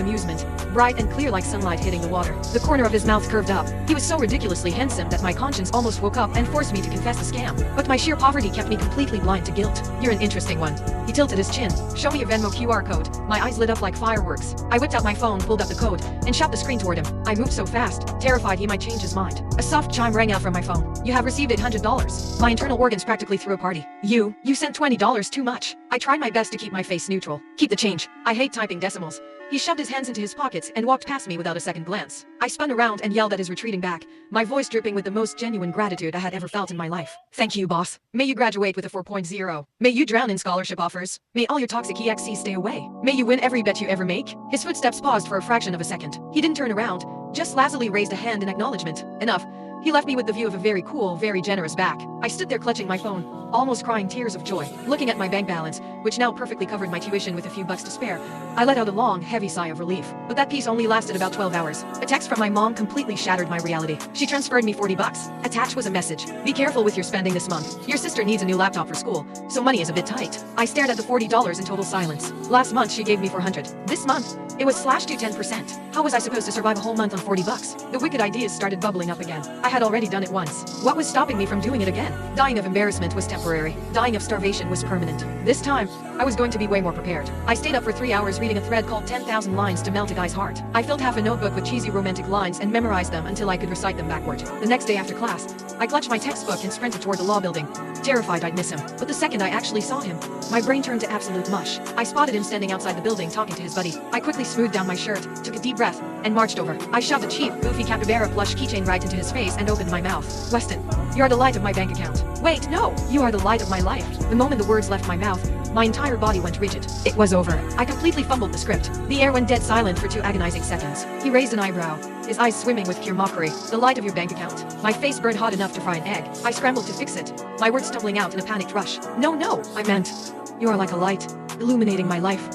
amusement, bright and clear like sunlight hitting the water. The corner of his mouth curved up. He was so ridiculously handsome that my conscience almost woke up and forced me to confess the scam. But my sheer poverty kept me completely blind to guilt. You're an interesting one. He tilted his chin. Show me your Venmo QR code. My eyes lit up like fireworks. I whipped out my phone, pulled up the code, and shot the screen toward him. I moved so fast, terrified he might change his mind. A soft chime rang out from my phone. You have received $800. My internal organs practically threw a party. You sent $20 too much. I tried my best to keep my face neutral. Keep the change. I hate typing decimals. He shoved his hands into his pockets and walked past me without a second glance. I spun around and yelled at his retreating back, my voice dripping with the most genuine gratitude I had ever felt in my life. Thank you, boss. May you graduate with a 4.0. May you drown in scholarship offers. May all your toxic EXCs stay away. May you win every bet you ever make. His footsteps paused for a fraction of a second. He didn't turn around, just lazily raised a hand in acknowledgement. Enough. He left me with the view of a very cool, very generous back. I stood there clutching my phone, almost crying tears of joy. Looking at my bank balance, which now perfectly covered my tuition with a few bucks to spare, I let out a long, heavy sigh of relief. But that peace only lasted about 12 hours. A text from my mom completely shattered my reality. She transferred me $40. Attached was a message. Be careful with your spending this month. Your sister needs a new laptop for school, so money is a bit tight. I stared at the $40 in total silence. Last month she gave me $400. This month, it was slashed to 10%. How was I supposed to survive a whole month on $40? The wicked ideas started bubbling up again. I had already done it once. What was stopping me from doing it again? Dying of embarrassment was temporary. Dying of starvation was permanent. This time, I was going to be way more prepared. I stayed up for 3 hours reading a thread called 10,000 Lines to Melt a Guy's Heart. I filled half a notebook with cheesy romantic lines and memorized them until I could recite them backward. The next day after class, I clutched my textbook and sprinted toward the law building, terrified I'd miss him. But the second I actually saw him, my brain turned to absolute mush. I spotted him standing outside the building talking to his buddy. I quickly smoothed down my shirt, took a deep breath, and marched over. I shoved a cheap, goofy capybara plush keychain right into his face and opened my mouth. Weston, you are the light of my bank account. Wait, no, you are the light of my life. The moment the words left my mouth, my entire body went rigid. It was over. I completely fumbled the script. The air went dead silent for 2 agonizing seconds. He raised an eyebrow, his eyes swimming with pure mockery. The light of your bank account. My face burned hot enough to fry an egg. I scrambled to fix it, my words stumbling out in a panicked rush. No, I meant, you are like a light, illuminating my life,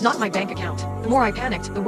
not my bank account. The more I panicked, the worse